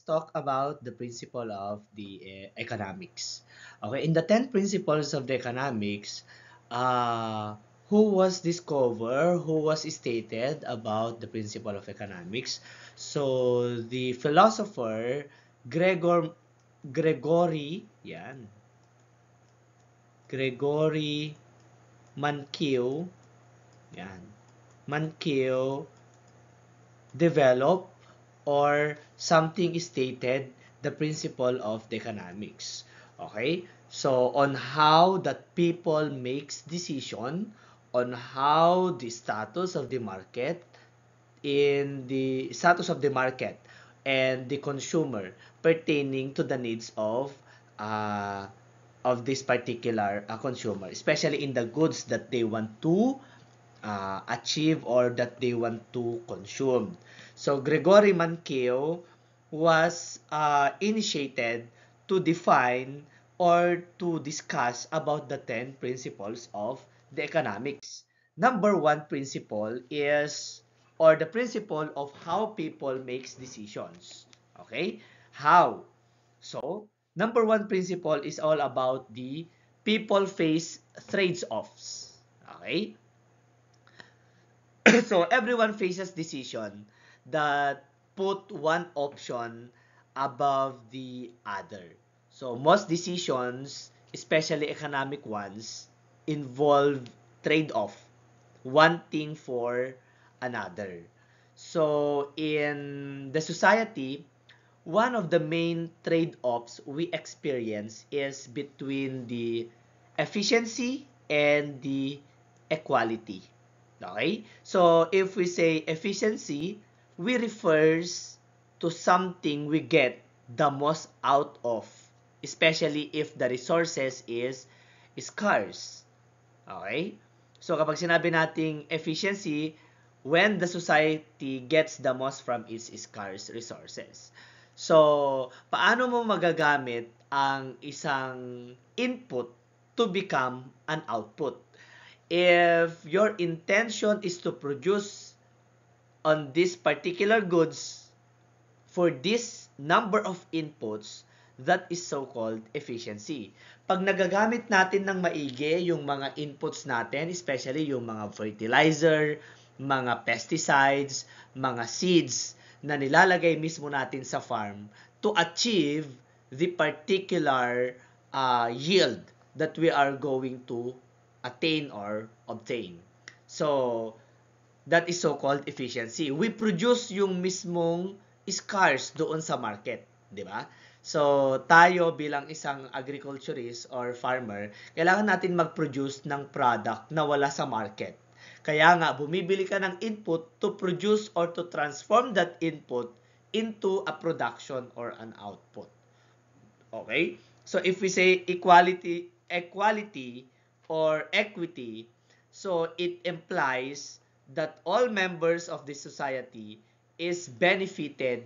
talk about the principle of the economics. Okay, in the 10 principles of the economics, uh, who was discovered, who was stated about the principle of economics? So, the philosopher Gregory, yan, Gregory Mankiw, yan, Mankiw develop or something stated the principle of the economics. Okay? So, on how that people makes decision on how the status of the market in the status of the market and the consumer pertaining to the needs uh, of this particular consumer, especially in the goods that they want to achieve or that they want to consume. So Gregory Mankiw was initiated to define or to discuss about the 10 principles of the economics. Number one principle is, or the principle of how people makes decisions. Okay? How? So, number one principle is all about the people face trade-offs. Okay? So everyone faces decision that put one option above the other. So most decisions, especially economic ones, involve trade-off, one thing for another. So in the society, one of the main trade-offs we experience is between the efficiency and the equality. Okay? So, if we say efficiency, we refers to something we get the most out of, especially if the resources is scarce. Okay? So, kapag sinabi nating efficiency, when the society gets the most from its scarce resources. So, paano mo magagamit ang isang input to become an output? If your intention is to produce on this particular goods for this number of inputs, that is so-called efficiency. Pag nagagamit natin ng maigi yung mga inputs natin, especially yung mga fertilizer, mga pesticides, mga seeds na nilalagay mismo natin sa farm to achieve the particular yield that we are going to attain or obtain. So, that is so-called efficiency. We produce yung mismong scarce doon sa market, di ba? So, tayo bilang isang agriculturist or farmer, kailangan natin mag-produce ng product na wala sa market. Kaya nga, bumibili ka ng input to produce or to transform that input into a production or an output. Okay? So, if we say equality or equity, so it implies that all members of the society is benefited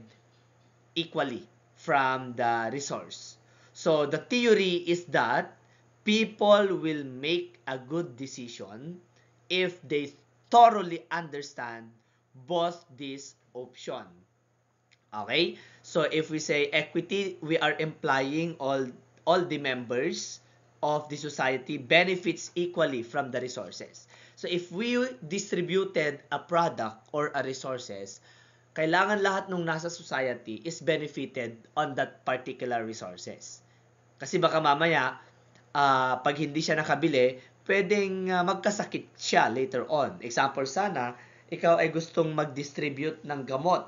equally from the resource. So the theory is that people will make a good decision if they thoroughly understand both these options. Okay? So if we say equity, we are implying all the members of the society benefits equally from the resources. So if we distributed a product or a resources, kailangan lahat ng nasa society is benefited on that particular resources. Kasi baka mamaya, pag hindi siya nakabili, pwedeng magkasakit siya later on. Example sana, ikaw ay gustong mag-distribute ng gamot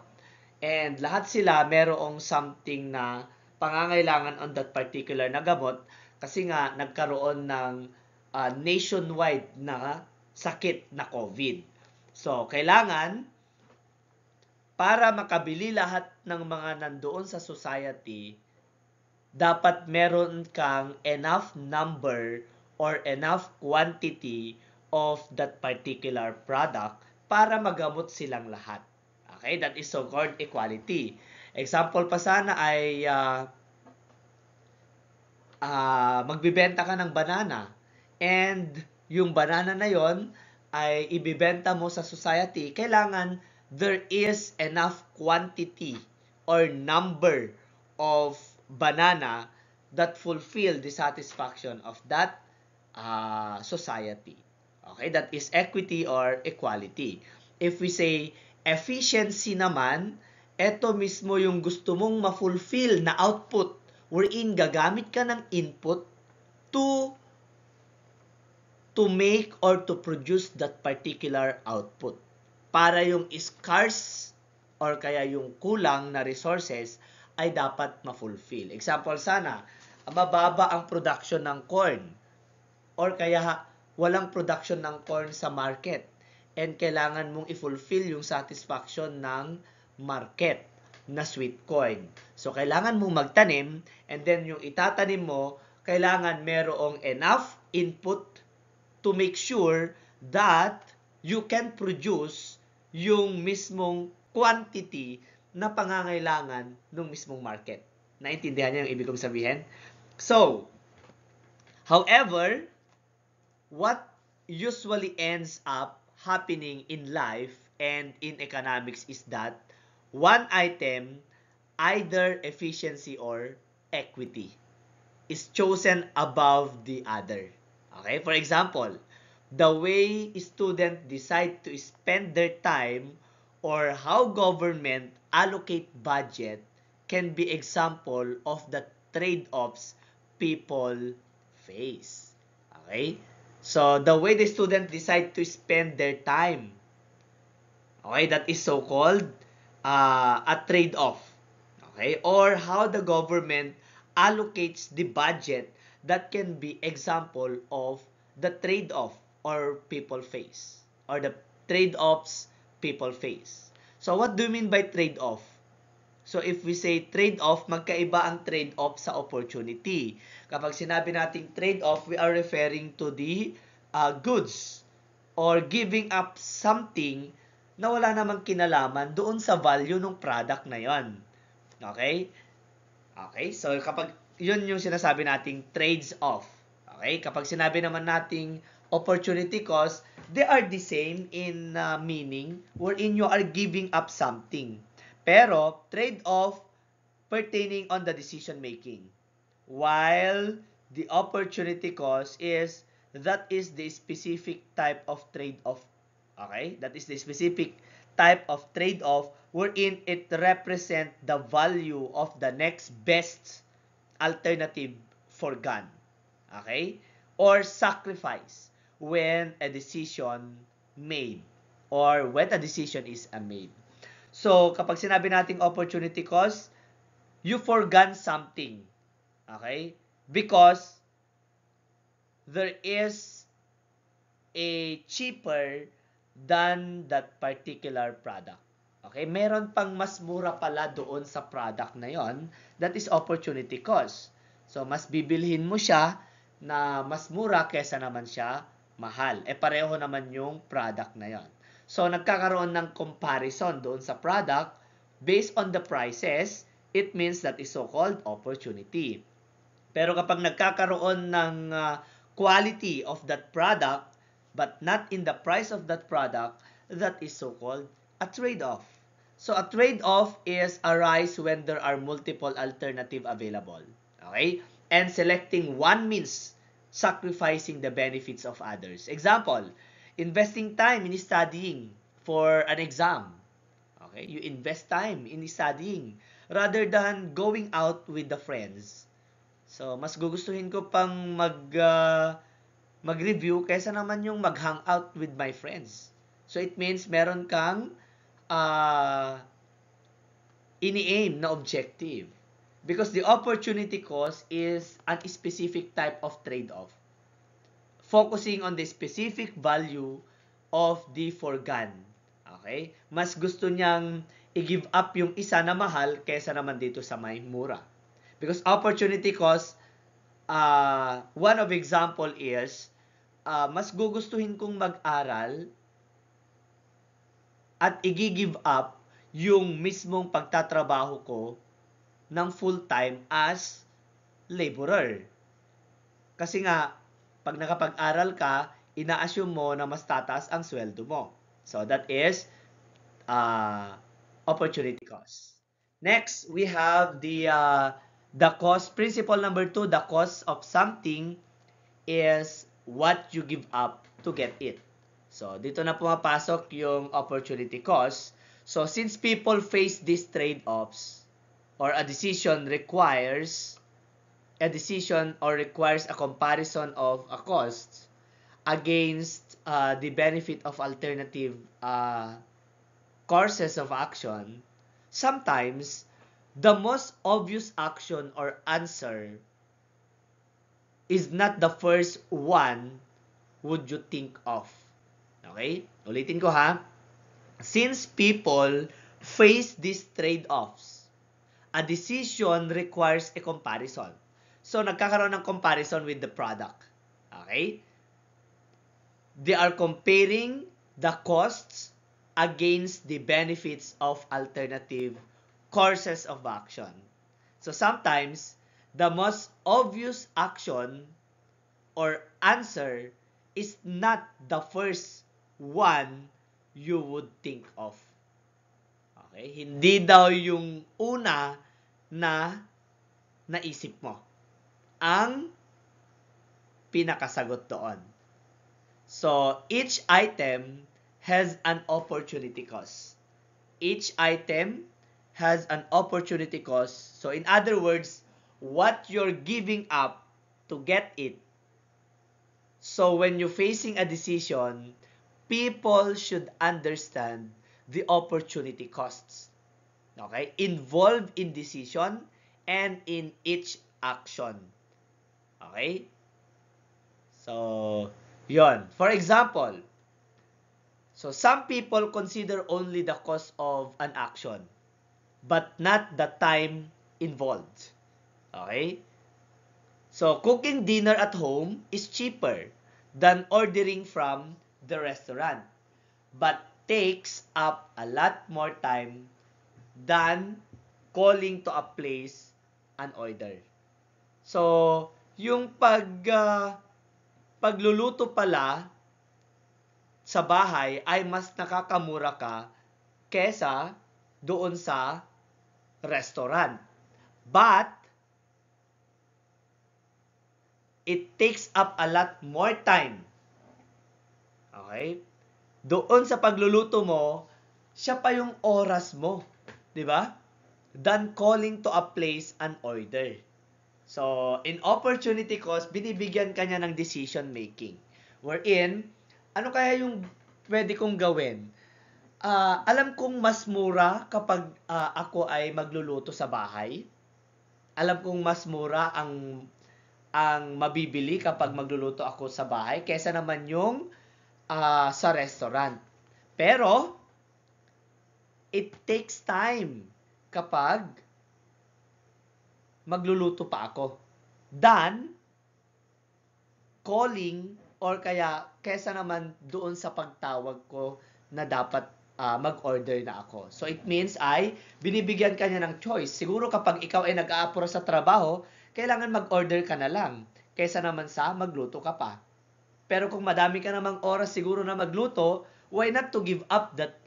and lahat sila merong something na pangangailangan on that particular na gamot kasi nga nagkaroon ng nationwide na sakit na COVID. So, kailangan para makabili lahat ng mga nandoon sa society, dapat meron kang enough number or enough quantity of that particular product para magamot silang lahat. Okay, that is so-called equality. Example pa sana ay magbibenta ka ng banana and yung banana na yon ay ibibenta mo sa society, kailangan there is enough quantity or number of banana that fulfill the satisfaction of that society. Okay, that is equity or equality. If we say efficiency naman, eto mismo yung gusto mong ma-fulfill na output wherein gagamit ka ng input to make or to produce that particular output. Para yung scarce or kaya yung kulang na resources ay dapat ma-fulfill. Example sana, mababa ang production ng corn or kaya walang production ng corn sa market and kailangan mong i-fulfill yung satisfaction ng market na sweet corn. So, kailangan mong magtanim and then yung itatanim mo, kailangan merong enough input to make sure that you can produce yung mismong quantity na pangangailangan ng mismong market. Naintindihan niyo yung ibig kong sabihin? So, however, what usually ends up happening in life and in economics is that one item, either efficiency or equity, is chosen above the other. Okay? For example, the way students decide to spend their time or how government allocate budget can be example of the trade-offs people face. Okay? So, the way the student decide to spend their time, okay, that is so-called a trade-off. Okay? Or how the government allocates the budget, that can be example of the trade-off or people face. Or the trade-offs people face. So, what do you mean by trade-off? So, if we say trade-off, magkaiba ang trade-off sa opportunity. Kapag sinabi nating trade-off, we are referring to the goods or giving up something na wala namang kinalaman doon sa value ng product na yon. Okay? Okay? So, kapag yun yung sinasabi nating trades off. Okay? Kapag sinabi naman nating opportunity cost, they are the same in meaning wherein you are giving up something. Pero, trade-off pertaining on the decision making. While the opportunity cost is, that is the specific type of trade-off. Okay? That is the specific type of trade-off wherein it represent the value of the next best alternative forgone. Okay? Or sacrifice when a decision made or when a decision is made. So, kapag sinabi nating opportunity cost, you forgone something. Okay? Because there is a cheaper than that particular product. Okay? Meron pang mas mura pala doon sa product na yon. That is opportunity cost. So, mas bibilhin mo siya na mas mura kesa naman siya mahal. Pareho naman yung product na yon. So, nagkakaroon ng comparison doon sa product based on the prices, it means that is so-called opportunity. Pero kapag nagkakaroon ng quality of that product, but not in the price of that product, that is so-called a trade-off. So, a trade-off is arise when there are multiple alternative available. Okay? And selecting one means sacrificing the benefits of others. Example, investing time in studying for an exam. Okay? You invest time in studying rather than going out with the friends. So, mas gugustuhin ko pang mag-review kaysa naman yung mag-hang out with my friends. So, it means meron kang ini-aim na objective. Because the opportunity cost is a specific type of trade-off. Focusing on the specific value of the forgone. Okay? Mas gusto niyang i-give up yung isa na mahal kaysa naman dito sa may mura. Because opportunity cost, one of example is, mas gugustuhin kong mag-aral at i-give up yung mismong pagtatrabaho ko ng full-time as laborer. Kasi nga, pag nakapag-aral ka, ina-assume mo na mas tataas ang sweldo mo. So, that is opportunity cost. Next, we have the cost. Principle number 2, the cost of something is what you give up to get it. So, dito na pumapasok yung opportunity cost. So, since people face these trade-offs, or a decision requires a comparison of a cost against the benefit of alternative courses of action, sometimes the most obvious action or answer is not the first one would you think of. Okay? Ulitin ko ha. Since people face these trade-offs, a decision requires a comparison. So, nagkakaroon ng comparison with the product. Okay? They are comparing the costs against the benefits of alternative courses of action. So, sometimes, the most obvious action or answer is not the first one you would think of. Okay? Hindi daw yung una na naisip mo ang pinakasagot doon. So, each item has an opportunity cost. Each item has an opportunity cost. So, in other words, what you're giving up to get it. So, when you're facing a decision, people should understand the opportunity costs. Okay? Involved in decision and in each action. Okay? So, yon. For example, so some people consider only the cost of an action, but not the time involved. Okay? So, cooking dinner at home is cheaper than ordering from the restaurant, but takes up a lot more time than calling to a place and order. So, yung pagluluto pala sa bahay ay mas nakakamura ka kesa doon sa restaurant. But, it takes up a lot more time. Okay? Doon sa pagluluto mo, siya pa yung oras mo. 'Di ba? Than calling to a place and order. So, in opportunity cost, binibigyan ka niya ng decision making. Wherein, ano kaya yung pwede kong gawin? Alam kong mas mura kapag ako ay magluluto sa bahay. Alam kong mas mura ang mabibili kapag magluluto ako sa bahay kaysa naman yung sa restaurant. Pero, it takes time kapag magluluto pa ako than calling or kesa naman doon sa pagtawag ko na dapat mag-order na ako. So, it means binibigyan ka niya ng choice. Siguro kapag ikaw ay nag-aapura sa trabaho, kailangan mag-order ka na lang kaysa naman sa magluto ka pa. Pero kung madami ka namang oras siguro na magluto, why not to give up that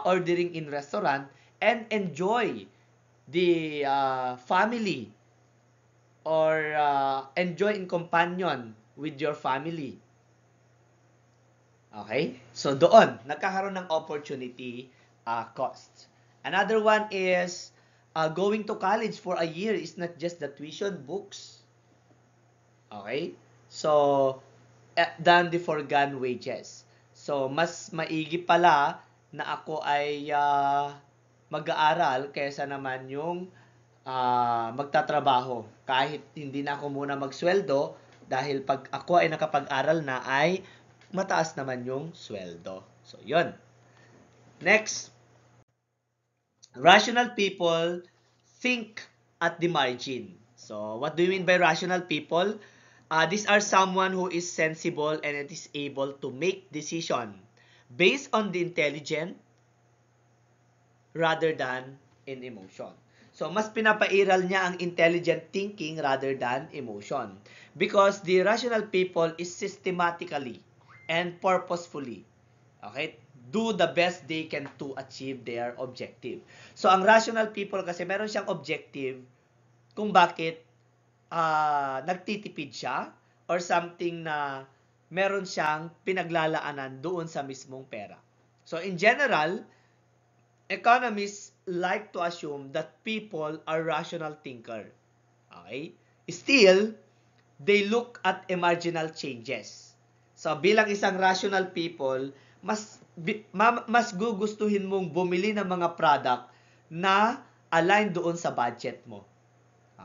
ordering in restaurant and enjoy the family or enjoy in companion with your family. Okay? So doon, nagkakaroon ng opportunity cost. Another one is going to college for a year is not just the tuition books. Okay? So, than the foregone wages. So, mas maigi pala na ako ay mag-aaral kaysa naman yung magtatrabaho. Kahit hindi na ako muna magsweldo dahil pag ako ay nakapag-aral na ay mataas naman yung sweldo. So, yun. Next. Rational people think at the margin. So, what do you mean by rational people? These are someone who is sensible and it is able to make decision based on the intelligent rather than in emotion. So, mas pinapairal niya ang intelligent thinking rather than emotion. Because the rational people is systematically and purposefully, okay, do the best they can to achieve their objective. So, ang rational people kasi meron siyang objective kung bakit nagtitipid siya or something na meron siyang pinaglalaanan doon sa mismong pera. So, in general, economists like to assume that people are rational thinker. Okay? Still, they look at marginal changes. So, bilang isang rational people, mas gugustuhin mong bumili ng mga product na align doon sa budget mo.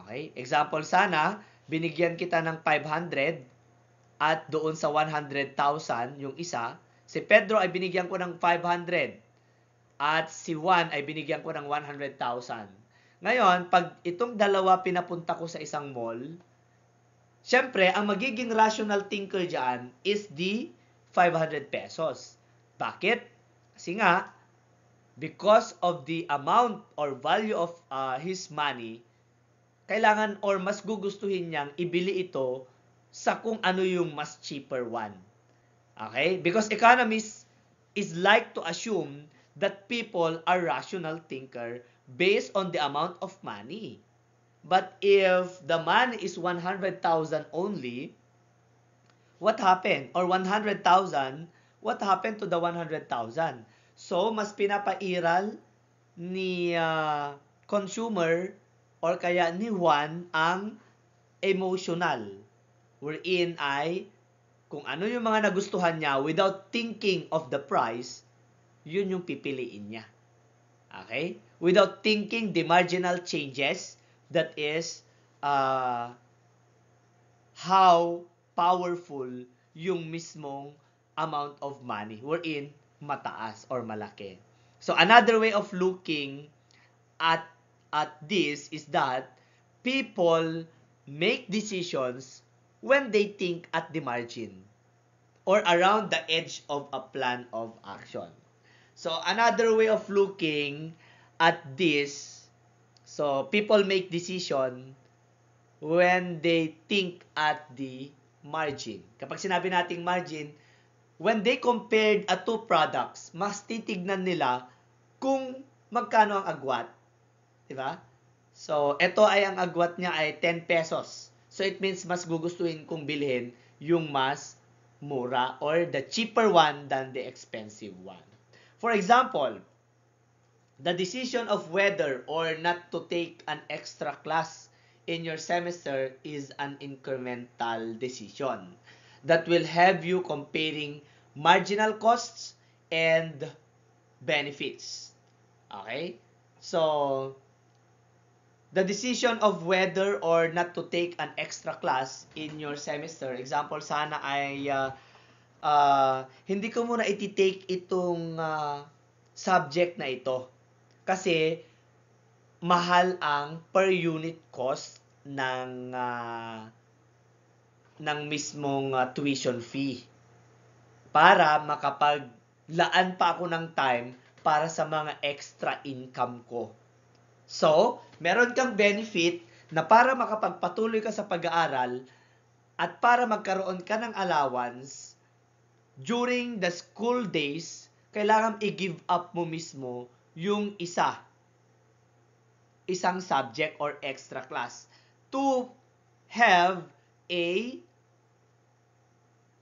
Okay? Example sana, binigyan kita ng 500 at doon sa 100,000 yung isa. Si Pedro ay binigyan ko ng 500 at si Juan ay binigyan ko ng 100,000. Ngayon, pag itong dalawa pinapunta ko sa isang mall, syempre, ang magiging rational thinker dyan is the 500 pesos. Bakit? Kasi nga, because of the amount or value of his money, kailangan or mas gugustuhin niyang ibili ito sa kung ano yung mas cheaper one. Okay? Because economists is like to assume that people are rational thinker based on the amount of money. But if the money is 100,000 only, what happened? Or 100,000, what happened to the 100,000? So, mas pinapairal ni consumer or kaya ni Juan ang emotional. Wherein ay, kung ano yung mga nagustuhan niya without thinking of the price, yun yung pipiliin niya. Okay? Without thinking the marginal changes, that is how powerful yung mismong amount of money wherein mataas or malaki. So another way of looking at this is that people make decisions when they think at the margin or around the edge of a plan of action. So another way of looking at this, so people make decision when they think at the margin. Kapag sinabi nating margin, when they compared two products, mas titignan nila kung magkano ang agwat. Diba? So, ito ay ang agwat niya ay 10 pesos. So, it means mas gugustuhin kong bilhin yung mas mura or the cheaper one than the expensive one. For example, the decision of whether or not to take an extra class in your semester is an incremental decision that will have you comparing marginal costs and benefits. Okay? So, the decision of whether or not to take an extra class in your semester, example sana ay hindi ko muna iti-take itong subject na ito. Kasi mahal ang per unit cost ng mismong tuition fee para makapaglaan pa ako ng time para sa mga extra income ko. So, meron kang benefit na para makapagpatuloy ka sa pag-aaral at para magkaroon ka ng allowance during the school days, kailangan i-give up mo mismo yung isang subject or extra class to have a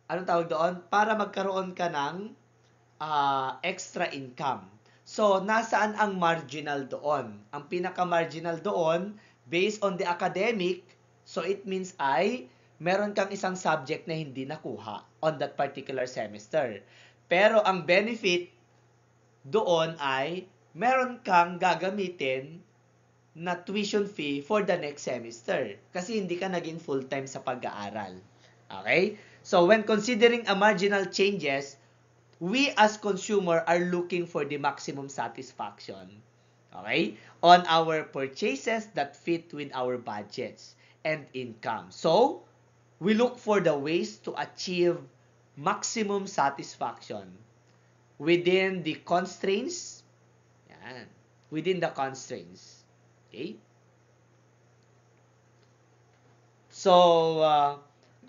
anong tawag doon? Para magkaroon ka ng extra income. So, nasaan ang marginal doon? Ang pinaka-marginal doon, based on the academic, so it means meron kang isang subject na hindi nakuha on that particular semester. Pero ang benefit doon ay meron kang gagamitin na tuition fee for the next semester. Kasi hindi ka naging full-time sa pag-aaral. Okay? So, when considering a marginal changes, we as consumer are looking for the maximum satisfaction, okay, on our purchases that fit with our budgets and income. So, we look for the ways to achieve maximum satisfaction within the constraints. Yan, within the constraints. Okay? So,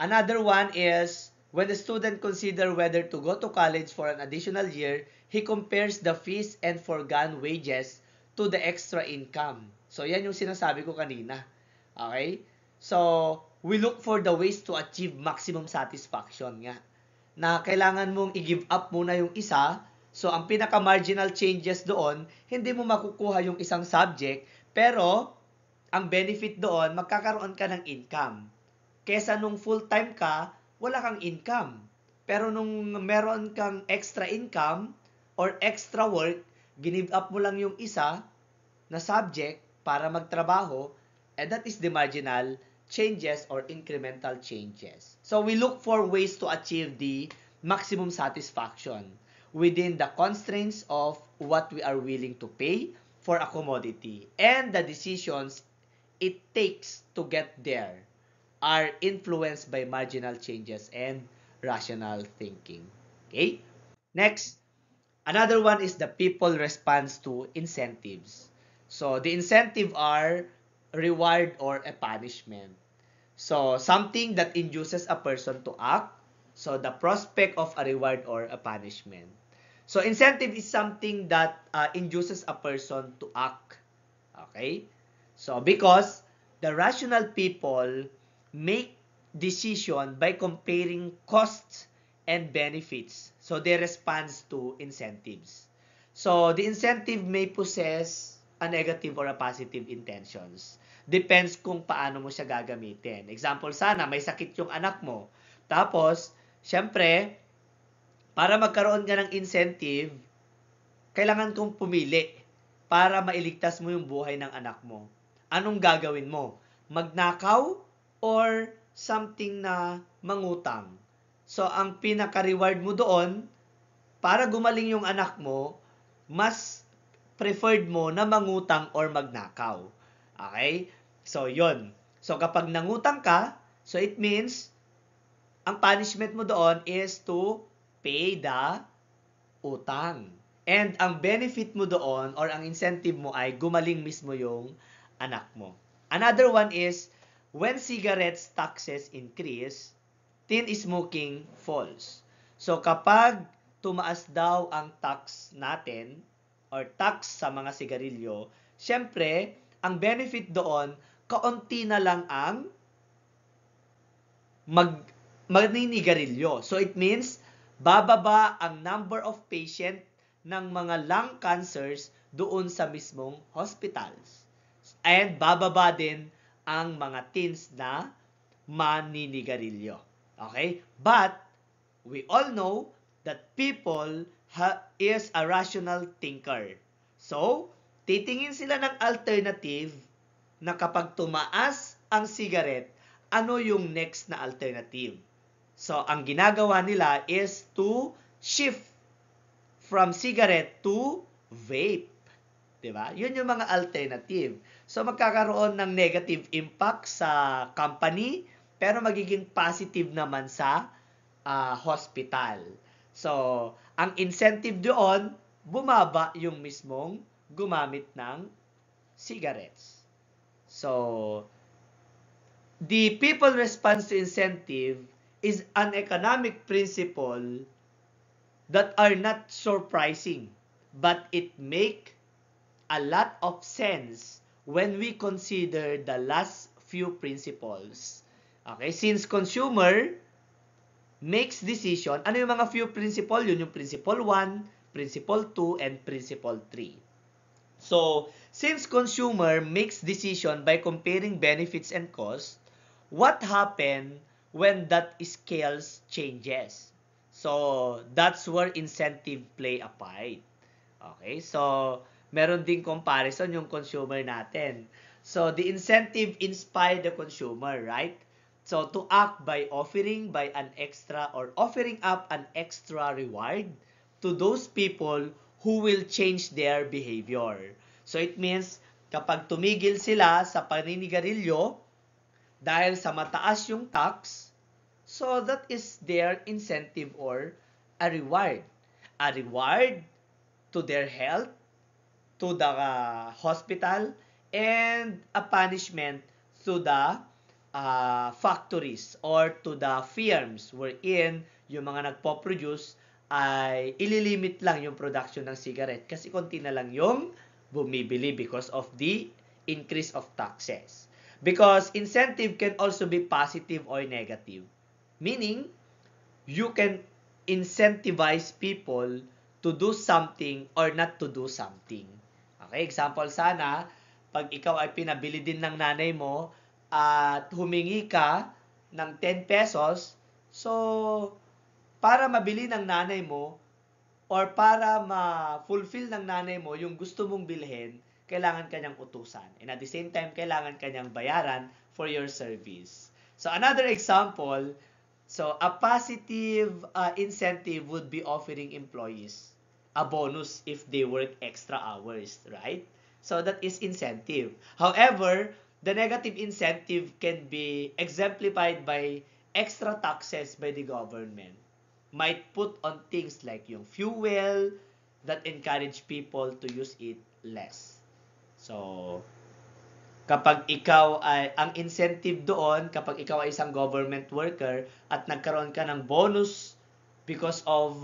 another one is When the student consider whether to go to college for an additional year, he compares the fees and foregone wages to the extra income. So, yan yung sinasabi ko kanina. Okay? So, we look for the ways to achieve maximum satisfaction nga. Na kailangan mong i-give up muna yung isa. So, ang pinaka-marginal changes doon, hindi mo makukuha yung isang subject, pero ang benefit doon, magkakaroon ka ng income. Kesa nung full-time ka, wala kang income. Pero nung meron kang extra income or extra work, give up mo lang yung isa na subject para magtrabaho, and that is the marginal changes or incremental changes. So we look for ways to achieve the maximum satisfaction within the constraints of what we are willing to pay for a commodity, and the decisions it takes to get there are influenced by marginal changes and rational thinking. Okay? Next, another one is the people response to incentives. So, the incentive are reward or a punishment. So, something that induces a person to act. So, the prospect of a reward or a punishment. So, incentive is something that induces a person to act. Okay? So, because the rational people make decision by comparing costs and benefits. So, they respond to incentives. So, the incentive may possess a negative or a positive intentions. Depends kung paano mo siya gagamitin. Example, sana may sakit yung anak mo. Tapos, syempre, para magkaroon ka ng incentive, kailangan kong pumili para mailigtas mo yung buhay ng anak mo. Anong gagawin mo? Magnakaw or something na mangutang? So, ang pinaka-reward mo doon, para gumaling yung anak mo, mas preferred mo na mangutang or magnakaw. Okay? So, yun. So, kapag nangutang ka, so it means, ang punishment mo doon is to pay the utang. And ang benefit mo doon or ang incentive mo ay gumaling mismo yung anak mo. Another one is, when cigarettes taxes increase, tin smoking falls. So kapag tumaas daw ang tax natin or tax sa mga sigarilyo, syempre, ang benefit doon, kaunti na lang ang maninigarilyo. So it means, bababa ang number of patient ng mga lung cancers doon sa mismong hospitals. And bababa din ang mga teens na maninigarilyo. Okay? But, we all know that people is a rational thinker. So, titingin sila ng alternative na kapag tumaas ang cigarette, ano yung next na alternative? So, ang ginagawa nila is to shift from cigarette to vape. Diba? Yun yung mga alternative. So, magkakaroon ng negative impact sa company, pero magiging positive naman sa hospital. So, ang incentive doon, bumaba yung mismong gumamit ng cigarettes. So, the people response to incentive is an economic principle that are not surprising, but it make a lot of sense when we consider the last few principles. Okay, since consumer makes decision, ano yung mga few principle? Yun yung principle 1, principle 2, and principle 3. So, since consumer makes decision by comparing benefits and costs, what happen when that scales changes? So, that's where incentive play a part. Okay? So, meron ding comparison yung consumer natin. So, the incentive inspire the consumer, right? So, to act by offering by an extra or offering up an extra reward to those people who will change their behavior. So, it means, kapag tumigil sila sa paninigarilyo dahil sa mataas yung tax, so that is their incentive or a reward. A reward to their health, to the hospital, and a punishment to the factories or to the firms wherein yung mga nagpo-produce ay ililimit lang yung production ng cigarette kasi konti na lang yung bumibili because of the increase of taxes. Because incentive can also be positive or negative. Meaning, you can incentivize people to do something or not to do something. Okay, example sana, pag ikaw ay pinabili din ng nanay mo at humingi ka ng 10 pesos, so para mabili ng nanay mo or para ma-fulfill ng nanay mo yung gusto mong bilhin, kailangan kanyang utusan. And at the same time, kailangan kanyang bayaran for your service. So another example, so a positive incentive would be offering employees a bonus if they work extra hours, right? So that is incentive. However, the negative incentive can be exemplified by extra taxes by the government. Might put on things like yung fuel that encourage people to use it less. So, kapag ikaw ay, ang incentive doon, kapag ikaw ay isang government worker at nagkaroon ka ng bonus because of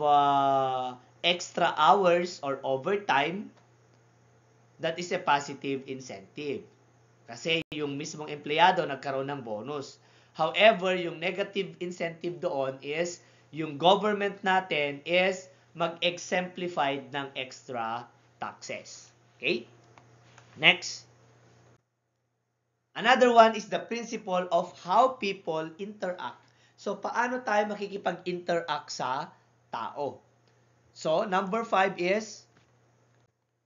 extra hours or overtime, that is a positive incentive. Kasi yung mismong empleyado nagkaroon ng bonus. However, yung negative incentive doon is yung government natin is mag-exemplified ng extra taxes. Okay? Next. Another one is the principle of how people interact. So, paano tayo makikipag-interact sa tao? So, number 5 is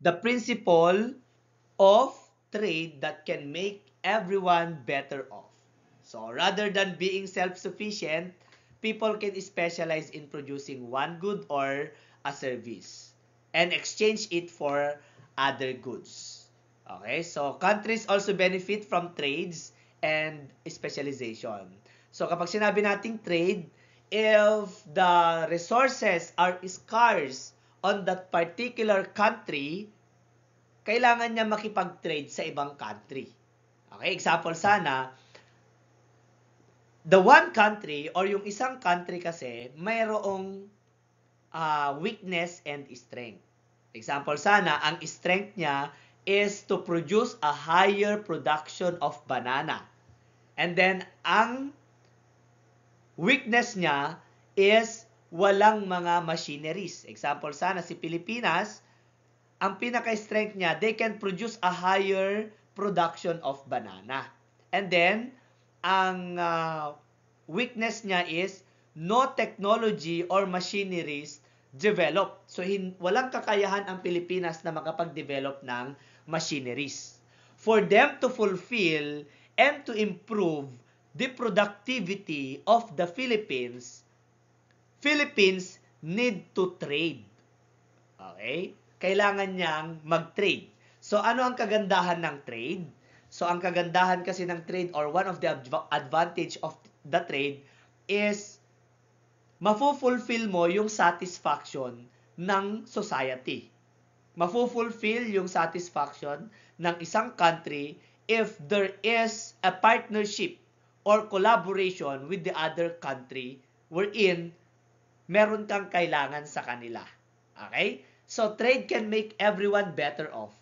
the principle of trade that can make everyone better off. So, rather than being self-sufficient, people can specialize in producing one good or a service and exchange it for other goods. Okay, so countries also benefit from trades and specialization. So kapag sinabi nating trade, if the resources are scarce on that particular country, kailangan niya makipag-trade sa ibang country. Okay, example sana, the one country or yung isang country kasi mayroong weakness and strength. Example sana, ang strength niya is to produce a higher production of banana. And then, ang weakness niya is walang mga machineries. Example sana, si Pilipinas, ang pinaka-strength niya, they can produce a higher production of banana. And then, ang weakness niya is no technology or machineries developed. So, walang kakayahan ang Pilipinas na makapag-develop ng machineries. For them to fulfill and to improve the productivity of the Philippines need to trade. Okay? Kailangan niyang mag-trade. So, ano ang kagandahan ng trade? So, ang kagandahan kasi ng trade or one of the advantage of the trade is mafulfill mo yung satisfaction ng society. Mafulfill yung satisfaction ng isang country if there is a partnership or collaboration with the other country wherein meron kang kailangan sa kanila. Okay? So, trade can make everyone better off.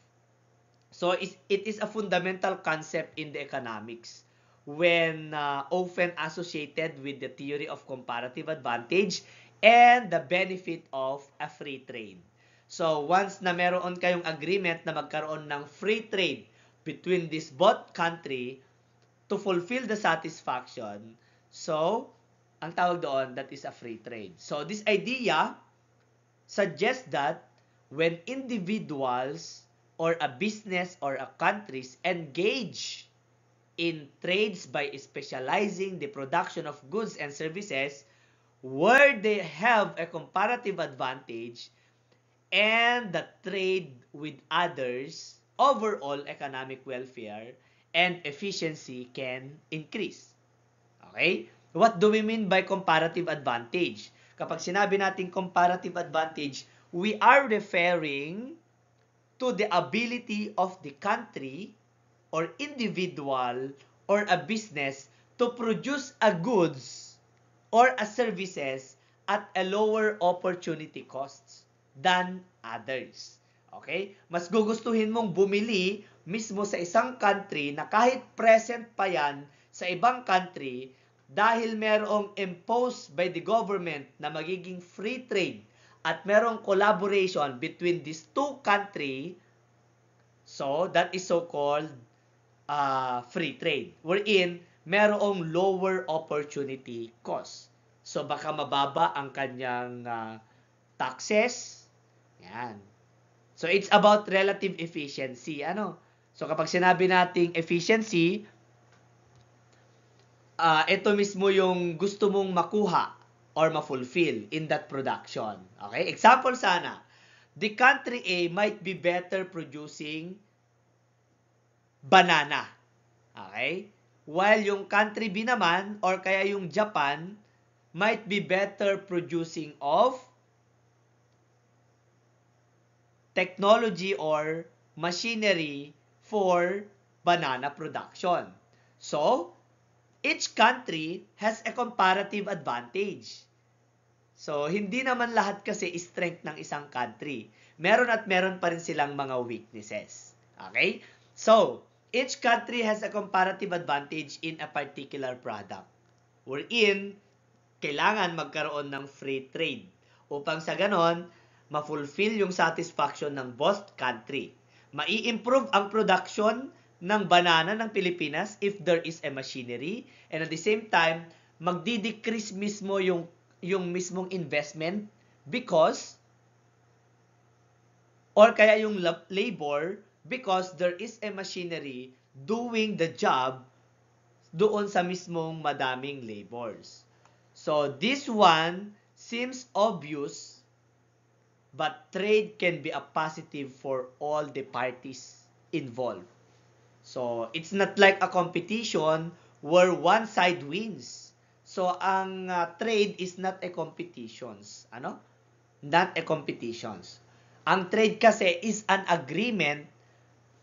So, it is a fundamental concept in the economics when often associated with the theory of comparative advantage and the benefit of a free trade. So, once na meron kayong agreement na magkaroon ng free trade between this both country to fulfill the satisfaction, so, ang tawag doon, that is a free trade. So, this idea suggests that when individuals or a business or a countries engage in trades by specializing the production of goods and services where they have a comparative advantage and the trade with others, overall economic welfare and efficiency can increase. Okay? What do we mean by comparative advantage? Kapag sinabi natin comparative advantage, we are referring to the ability of the country or individual or a business to produce a goods or a services at a lower opportunity costs than others. Okay? Mas gugustuhin mong bumili mismo sa isang country na kahit present pa yan sa ibang country dahil merong imposed by the government na magiging free trade at merong collaboration between these two countries. So, that is so-called free trade. Wherein, merong lower opportunity cost. So, baka mababa ang kanyang taxes. Yan. So, it's about relative efficiency. Ano? So, kapag sinabi nating efficiency, ito mismo yung gusto mong makuha or ma-fulfill in that production. Okay? Example sana, the country A might be better producing banana. Okay? While yung country B naman, or kaya yung Japan, might be better producing of technology or machinery for banana production. So, each country has a comparative advantage. So, hindi naman lahat kasi strength ng isang country. Meron at meron pa rin silang mga weaknesses. Okay? So, each country has a comparative advantage in a particular product. Wherein, kailangan magkaroon ng free trade upang sa ganon, ma-fulfill yung satisfaction ng both country. Mai-improve ang production ng banana ng Pilipinas if there is a machinery, and at the same time, magdi-decrease mismo yung mismong investment because or kaya yung labor because there is a machinery doing the job doon sa mismong madaming labors. So this one seems obvious, but trade can be a positive for all the parties involved. So it's not like a competition where one side wins. So, ang trade is not a competitions. Ano? Not a competitions. Ang trade kasi is an agreement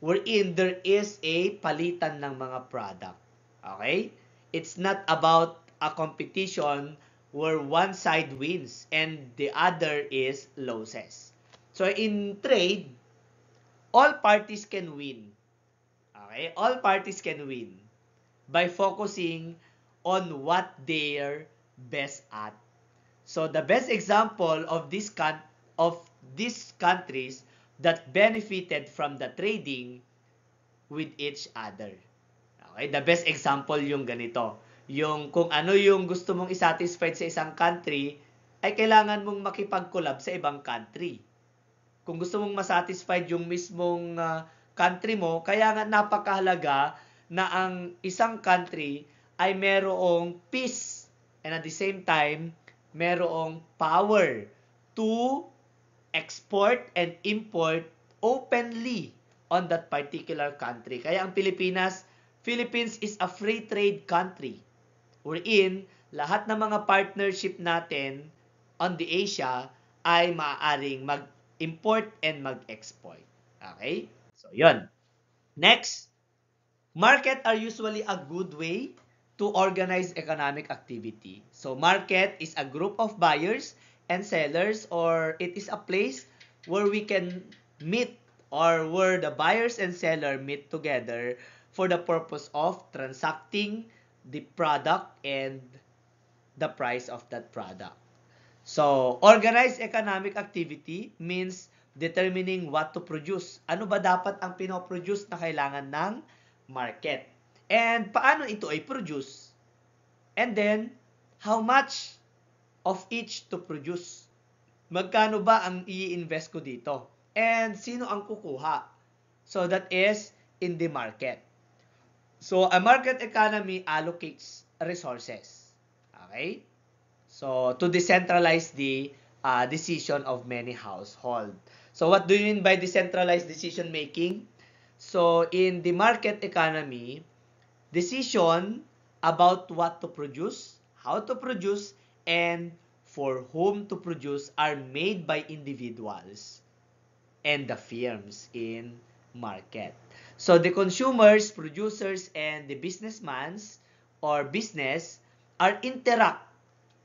wherein there is a palitan ng mga product. Okay? It's not about a competition where one side wins and the other is loses. So, in trade, all parties can win. Okay? All parties can win by focusing on what they're best at. So the best example of these countries that benefited from the trading with each other. Okay, the best example yung ganito. Yung kung ano yung gusto mong isatisfied sa isang country, ay kailangan mong makipag-collab sa ibang country. Kung gusto mong masatisfied yung mismong country mo, kaya nga napakahalaga na ang isang country ay merong peace and at the same time, merong power to export and import openly on that particular country. Kaya ang Philippines is a free trade country wherein lahat ng mga partnership natin on the Asia ay maaaring mag-import and mag-export. Okay? So, yun. Next, market are usually a good way to organize economic activity. So, market is a group of buyers and sellers, or it is a place where we can meet or where the buyers and seller meet together for the purpose of transacting the product and the price of that product. So, organized economic activity means determining what to produce. Ano ba dapat ang pinoproduce na kailangan ng market? And paano ito ay produce? And then, how much of each to produce? Magkano ba ang i-invest ko dito? And sino ang kukuha? So, that is in the market. So, a market economy allocates resources. Okay? So, to decentralize the decision of many households. So, what do you mean by decentralized decision making? So, in the market economy, decision about what to produce, how to produce, and for whom to produce are made by individuals and the firms in market. So the consumers, producers, and the businessmen or business are interact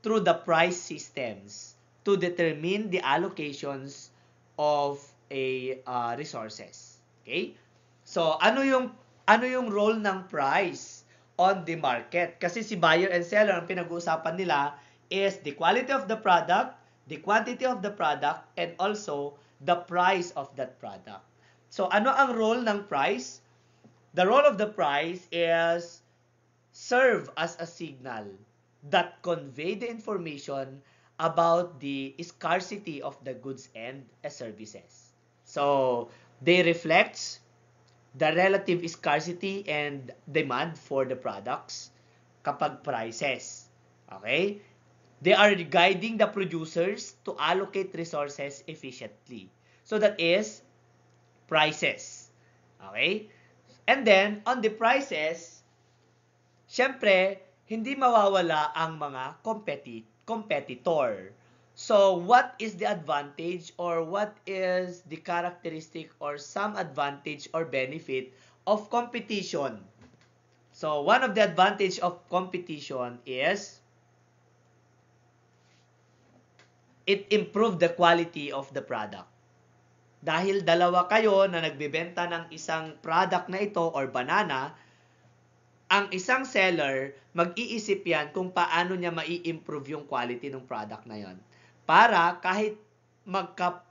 through the price systems to determine the allocations of a resources. Okay? So ano yung role ng price on the market? Kasi si buyer and seller ang pinag-uusapan nila is the quality of the product, the quantity of the product, and also the price of that product. So ano ang role ng price? The role of the price is serve as a signal that convey the information about the scarcity of the goods and services. So, they reflect the relative scarcity and demand for the products kapag prices. Okay? They are guiding the producers to allocate resources efficiently. So, that is prices. Okay? And then, on the prices, syempre, hindi mawawala ang mga competitor. So, what is the advantage or what is the characteristic or some advantage or benefit of competition? So, one of the advantage of competition is it improve the quality of the product. Dahil dalawa kayo na nagbebenta ng isang product na ito or banana, ang isang seller, mag-iisip yan kung paano niya mai-improve yung quality ng product na yon. Para kahit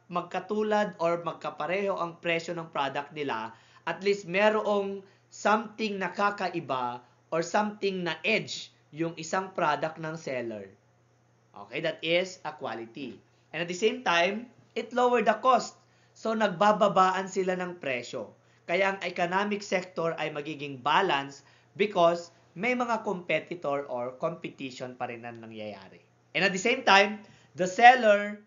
magkatulad or magkapareho ang presyo ng product nila, at least merong something na kakaiba or something na edge yung isang product ng seller. Okay, that is a quality. And at the same time, it lower the cost. So, nagbababaan sila ng presyo. Kaya ang economic sector ay magiging balance because may mga competitor or competition pa rin na nangyayari. And at the same time, the seller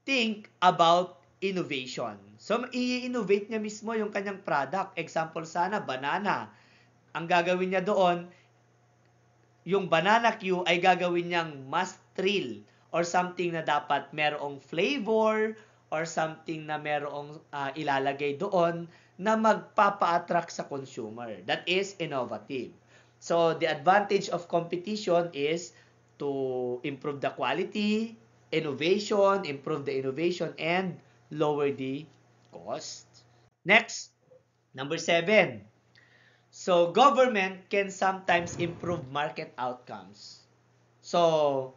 think about innovation. So, i-innovate niya mismo yung kanyang product. Example sana, banana. Ang gagawin niya doon, yung banana Q ay gagawin niyang mas thrill or something na dapat merong flavor or something na merong ilalagay doon na magpapa-attract sa consumer. That is innovative. So, the advantage of competition is to improve the quality, innovation, improve the innovation, and lower the cost. Next, number 7. So, government can sometimes improve market outcomes. So,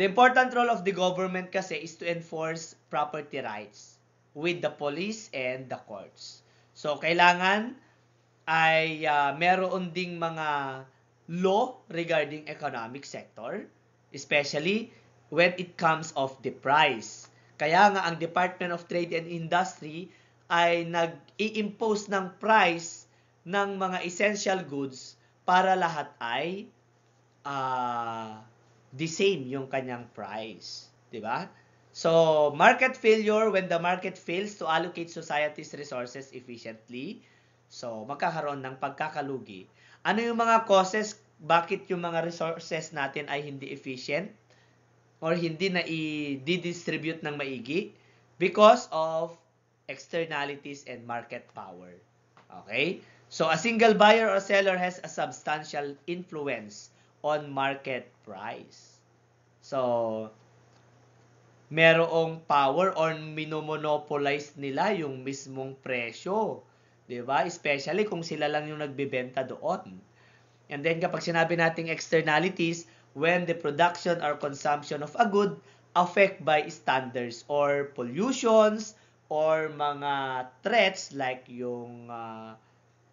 the important role of the government kasi is to enforce property rights with the police and the courts. So, kailangan ay meron ding mga law regarding economic sector, especially when it comes of the price. Kaya nga ang Department of Trade and Industry ay nag-i-impose ng price ng mga essential goods para lahat ay the same yung kanyang price. Diba? So, market failure, when the market fails to allocate society's resources efficiently, so, magkakaroon ng pagkakalugi. Ano yung mga causes bakit yung mga resources natin ay hindi efficient or hindi na i-distribute ng maigi? Because of externalities and market power. Okay? So, a single buyer or seller has a substantial influence on market price. So, merong power or minomonopolize nila yung mismong presyo. Diba? Especially kung sila lang yung nagbebenta doon. And then, kapag sinabi nating externalities, when the production or consumption of a good affect by standards or pollutions or mga threats like yung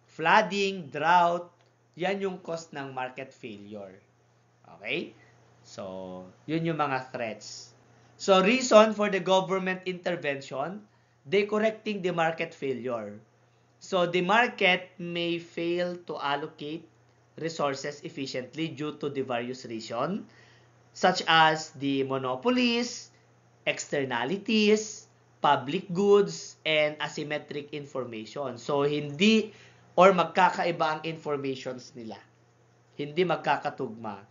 flooding, drought, yan yung cause ng market failure. Okay? So, yun yung mga threats. So, reason for the government intervention, they correcting the market failure. So, the market may fail to allocate resources efficiently due to the various reasons, such as the monopolies, externalities, public goods, and asymmetric information. So, hindi or magkakaiba ang informations nila. Hindi magkakatugma.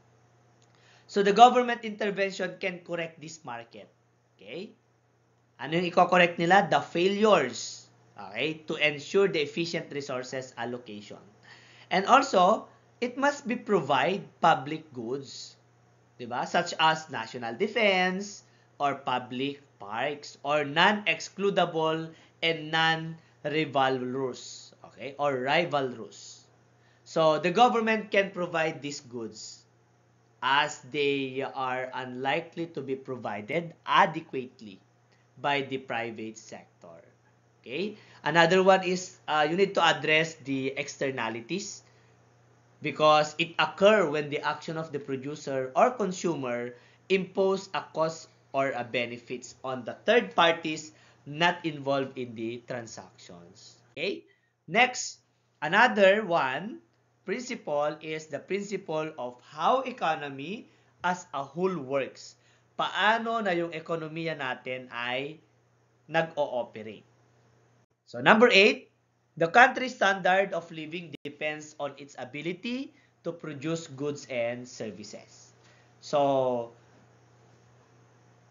So, the government intervention can correct this market. Okay? Ano yung i-correct nila? The failures. Okay? To ensure the efficient resources allocation. And also, it must be provide public goods, diba? Such as national defense or public parks or non-excludable and non-rivalrous, okay? Or rivalrous. So, the government can provide these goods as they are unlikely to be provided adequately by the private sector. Okay? Another one is you need to address the externalities because it occur when the action of the producer or consumer impose a cost or a benefits on the third parties not involved in the transactions. Okay? Next, another one principle is the principle of how economy as a whole works. Paano na yung ekonomiya natin ay nag-ooperate. So number 8, the country's standard of living depends on its ability to produce goods and services. So,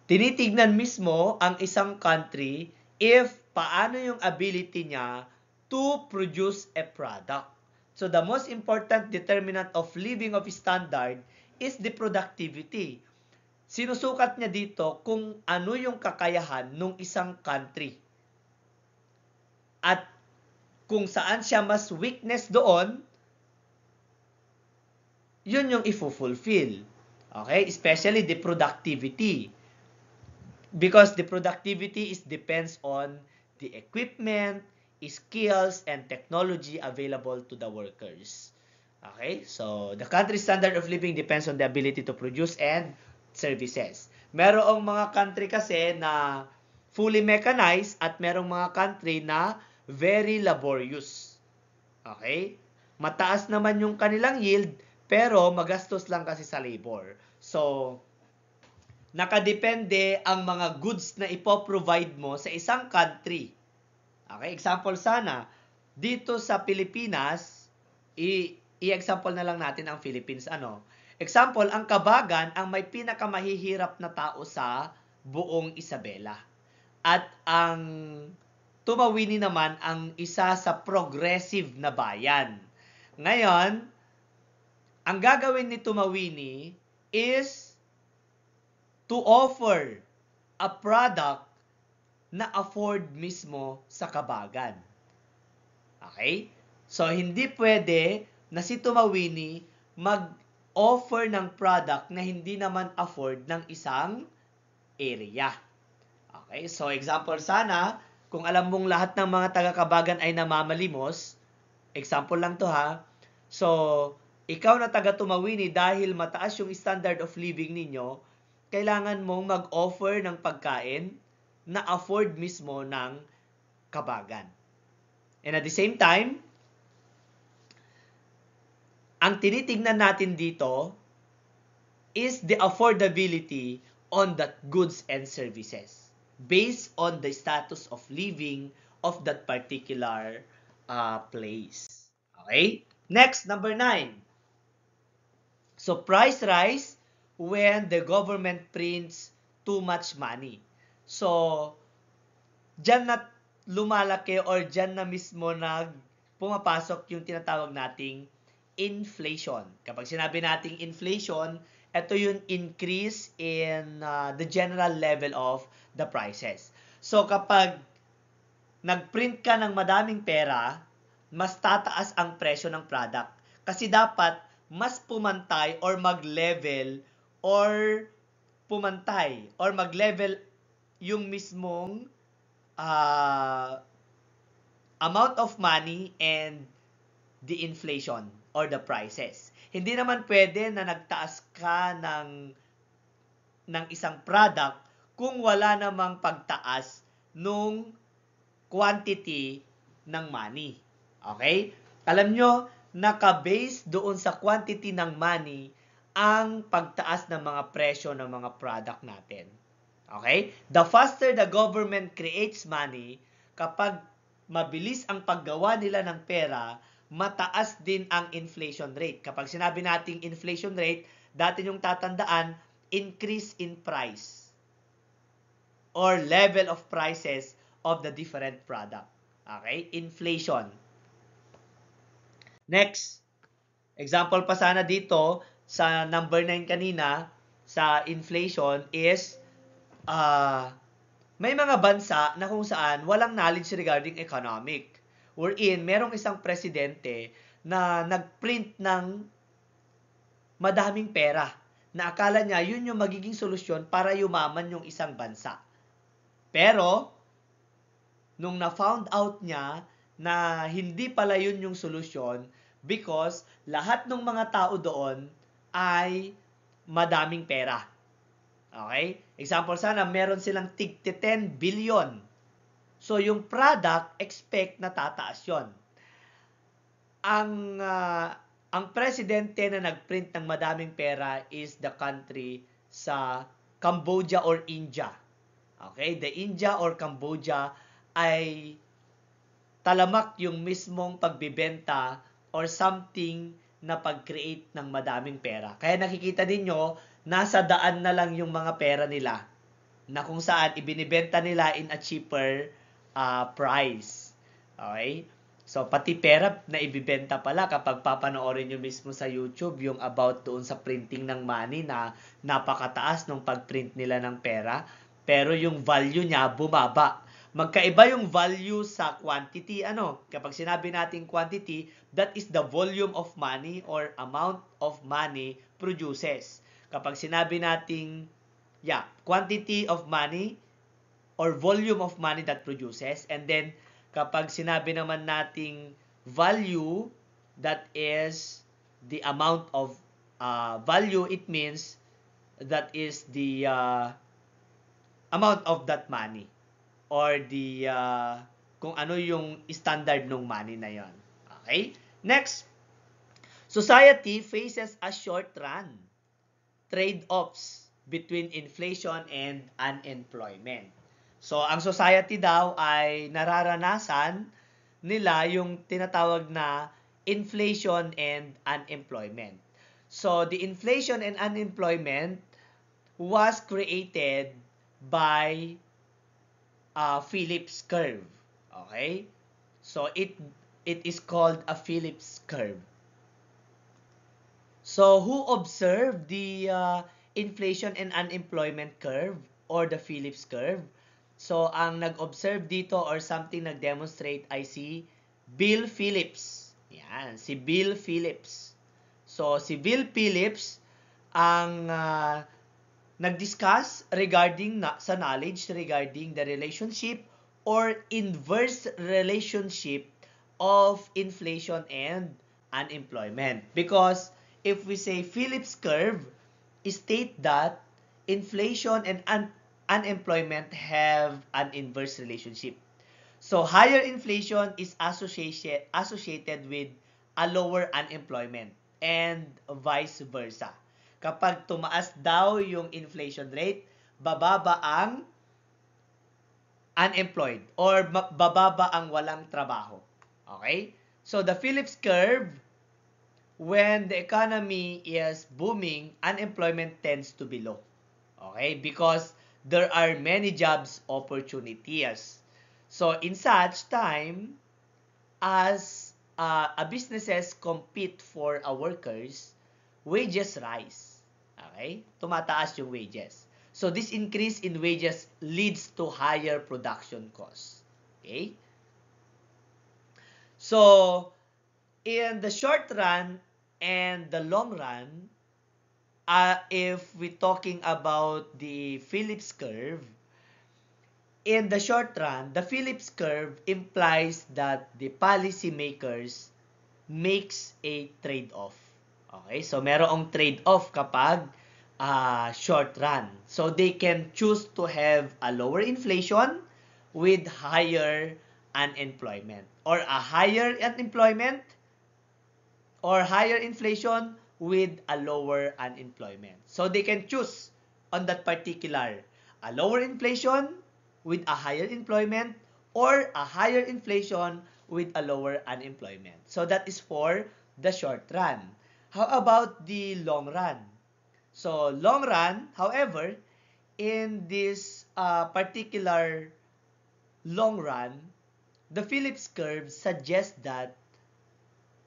tinitignan mismo ang isang country if paano yung ability niya to produce a product. So, the most important determinant of living of standard is the productivity. Sinusukat niya dito kung ano yung kakayahan ng isang country. At kung saan siya mas weakness doon, yun yung i-fulfill. Okay? Especially the productivity. Because the productivity depends on the equipment, skills, and technology available to the workers. Okay? So, the country's standard of living depends on the ability to produce and services. Merong mga country kasi na fully mechanized at merong mga country na very laborious. Okay? Mataas naman yung kanilang yield, pero magastos lang kasi sa labor. So, nakadepende ang mga goods na ipoprovide mo sa isang country. Okay? Example sana, dito sa Pilipinas, i-example na lang natin ang Philippines. Example, ang Kabagan ang may pinakamahihirap na tao sa buong Isabela. At ang Tumawini naman ang isa sa progressive na bayan. Ngayon, ang gagawin ni Tumawini is to offer a product na afford mismo sa Kabagan. Okay? So, hindi pwede na si Tumawini mag-offer ng product na hindi naman afford ng isang area. Okay? So, example sana, kung alam mong lahat ng mga taga-Kabagan ay namamalimos, example lang to ha, so, ikaw na taga-Tumawini dahil mataas yung standard of living ninyo, kailangan mong mag-offer ng pagkain na afford mismo ng Kabagan. And at the same time, ang tinitingnan natin dito is the affordability on that goods and services based on the status of living of that particular place. Okay? Next, number 9. So, price rise when the government prints too much money. So, dyan na lumalaki or dyan na mismo pumapasok yung tinatawag nating inflation. Kapag sinabi nating inflation, ito yung increase in the general level of the prices. So, kapag nagprint ka ng madaming pera, mas tataas ang presyo ng product. Kasi dapat mas pumantay or mag-level or mag-level yung mismong amount of money and the inflation or the prices. Hindi naman pwede na nagtaas ka ng isang product kung wala namang pagtaas nung quantity ng money. Okay? Alam nyo, naka-base doon sa quantity ng money ang pagtaas ng mga presyo ng mga product natin. Okay? The faster the government creates money, kapag mabilis ang paggawa nila ng pera, mataas din ang inflation rate. Kapag sinabi nating inflation rate, dati yung tatandaan, increase in price or level of prices of the different product. Okay? Inflation. Next, Example pa sana dito sa number 9 kanina sa inflation is may mga bansa na kung saan walang knowledge regarding economic. Wherein merong isang presidente na nagprint ng madaming pera na akala niya yun yung magiging solusyon para yumaman yung isang bansa. Pero, nung na-found out niya na hindi pala yun yung solusyon because lahat ng mga tao doon ay madaming pera. Okay? Example sana, meron silang tig 10 billion. So, yung product, expect na tataas yun. Ang presidente na nagprint ng madaming pera is the country sa Cambodia or India. Okay? The India or Cambodia ay talamak yung mismong pagbibenta or something na pag-create ng madaming pera. Kaya nakikita ninyo, nasa daan na lang yung mga pera nila na kung saan ibinibenta nila in a cheaper price. Okay? So, pati pera na ibibenta pala kapag papanoorin nyo mismo sa YouTube yung about doon sa printing ng money na napakataas nung pag-print nila ng pera. Pero yung value niya bumaba. Magkaiba yung value sa quantity. Kapag sinabi natin quantity, that is the volume of money or amount of money produces. Kapag sinabi natin, quantity of money or volume of money that produces. And then, kapag sinabi naman nating value, that is the amount of value, it means that is the amount of that money or the kung ano yung standard ng money na yon. Okay? Next, society faces a short-run trade-offs between inflation and unemployment. So, ang society daw ay nararanasan nila yung tinatawag na inflation and unemployment. So, the inflation and unemployment was created by Phillips curve. Okay? So, it is called a Phillips curve. So, who observed the inflation and unemployment curve or the Phillips curve? So, ang nag-observe dito or something nag-demonstrate ay si Bill Phillips. Yan, si Bill Phillips. So, si Bill Phillips ang nag-discuss regarding sa knowledge regarding the relationship or inverse relationship of inflation and unemployment. Because if we say Phillips curve, state that inflation and unemployment have an inverse relationship. So, higher inflation is associated with a lower unemployment and vice versa. Kapag tumaas daw yung inflation rate, bababa ang unemployed or bababa ang walang trabaho. Okay? So, the Phillips curve, when the economy is booming, unemployment tends to be low. Okay? Because there are many jobs opportunities. So, in such time, as businesses compete for workers, wages rise. Okay? Tumataas yung wages. So, this increase in wages leads to higher production costs. Okay? So, in the short run and the long run, if we're talking about the Phillips curve, in the short run, the Phillips curve implies that the policymakers makes a trade-off. Okay? So, merong trade-off kapag short run. So, they can choose to have a lower inflation with higher unemployment. Or a higher unemployment or higher inflation with a lower unemployment. So, they can choose on that particular a lower inflation with a higher employment or a higher inflation with a lower unemployment. So, that is for the short run. How about the long run? So, long run, however, in this particular long run, the Phillips curve suggests that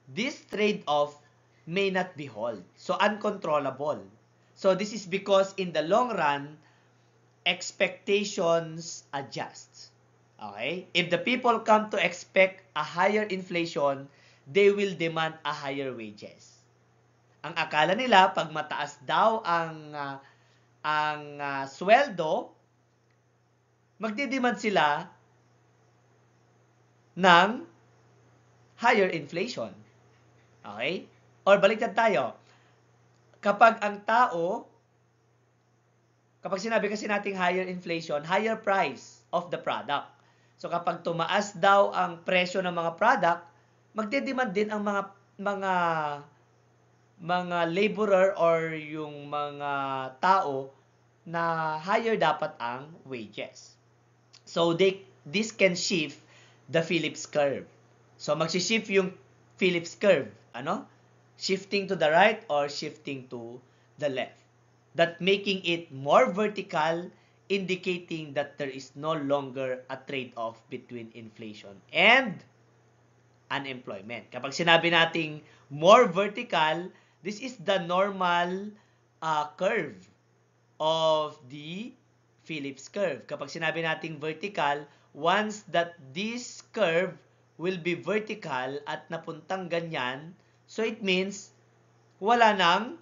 this trade-off may not be held. So, uncontrollable. So, this is because in the long run, expectations adjust. Okay? If the people come to expect a higher inflation, they will demand a higher wages. Ang akala nila, pag mataas daw ang sweldo, magdidemand sila ng higher inflation. Okay? Or baliktad tayo. Kapag ang tao, kapag sinabi kasi nating higher inflation, higher price of the product. So kapag tumaas daw ang presyo ng mga product, magdidemand din ang mga laborer or yung mga tao na higher dapat ang wages. So this can shift the Phillips curve. So magsi-shift yung Phillips curve, ano? Shifting to the right or shifting to the left. That making it more vertical, indicating that there is no longer a trade-off between inflation and unemployment. Kapag sinabi nating more vertical, this is the normal curve of the Phillips curve. Kapag sinabi nating vertical, once that this curve will be vertical at napuntang ganyan, so it means wala nang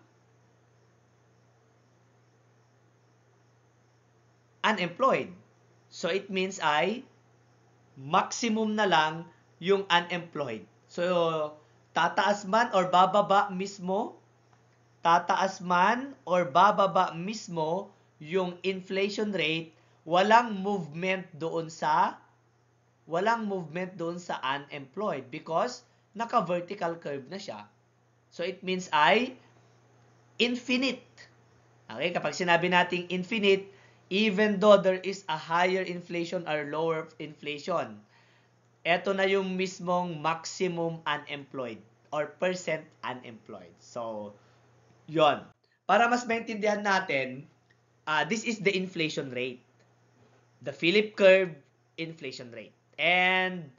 unemployed. So it means ay maximum na lang yung unemployed. So tataas man or bababa mismo, yung inflation rate, walang movement doon sa unemployed because naka-vertical curve na siya. So it means ay infinite. Okay, kapag sinabi nating infinite, even though there is a higher inflation or lower inflation, eto na yung mismong maximum unemployed or percent unemployed. So, yon. Para mas maintindihan natin, this is the inflation rate. The Phillips curve inflation rate and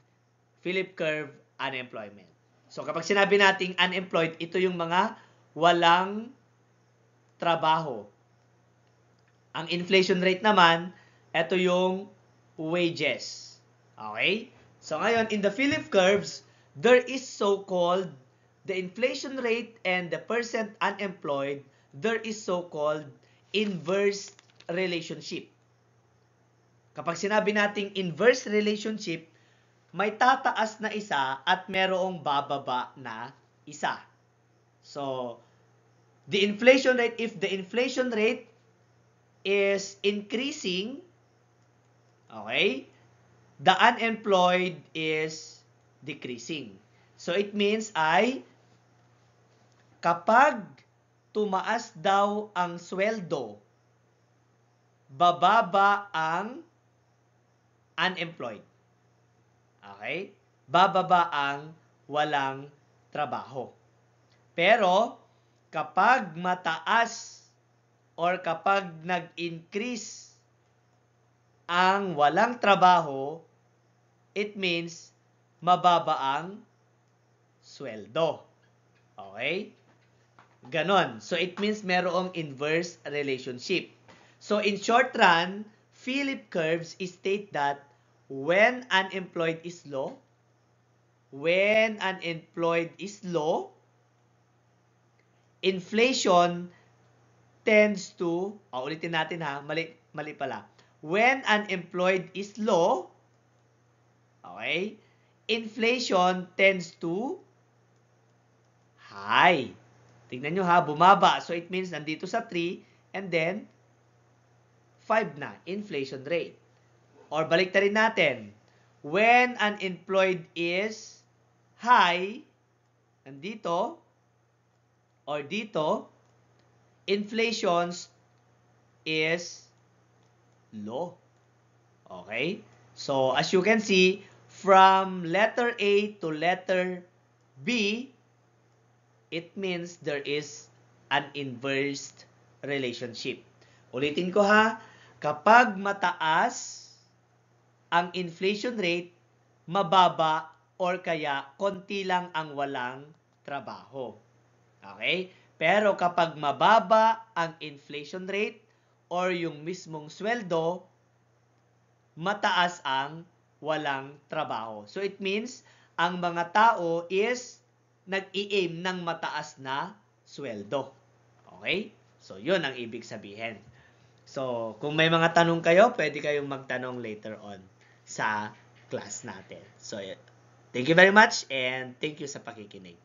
Phillips curve unemployment. So kapag sinabi nating unemployed, ito yung mga walang trabaho. Ang inflation rate naman, ito yung wages. Okay? So ngayon, in the Phillips curves, there is so-called the inflation rate and the percent unemployed, there is so-called inverse relationship. Kapag sinabi nating inverse relationship, may tataas na isa at merong bababa na isa. So, the inflation rate, if the inflation rate is increasing, okay, the unemployed is decreasing. So, it means ay kapag tumaas daw ang sweldo, bababa ang unemployed. Okay? Bababa ang walang trabaho. Pero, kapag mataas or kapag nag-increase ang walang trabaho, it means mababa ang sweldo. Okay? Ganon. So, it means merong inverse relationship. So, in short run, Phillips curves state that when unemployed is low, inflation tends to, ulitin natin ha, mali pala. When unemployed is low, okay, inflation tends to high. Tingnan nyo ha, bumaba. So it means nandito sa 3 and then 5 na, inflation rate. Or baliktarin natin, when unemployed is high, nandito, or dito, inflation is low. Okay? So, as you can see, from letter A to letter B, it means there is an inverse relationship. Ulitin ko ha, kapag mataas ang inflation rate, mababa or kaya konti lang ang walang trabaho. Okay? Pero kapag mababa ang inflation rate or yung mismong sweldo, mataas ang walang trabaho. So it means, ang mga tao is nag-i-aim ng mataas na sweldo. Okay? So yun ang ibig sabihin. So, kung may mga tanong kayo, pwede kayong magtanong later on sa class natin. So, thank you very much and thank you sa pakikinig.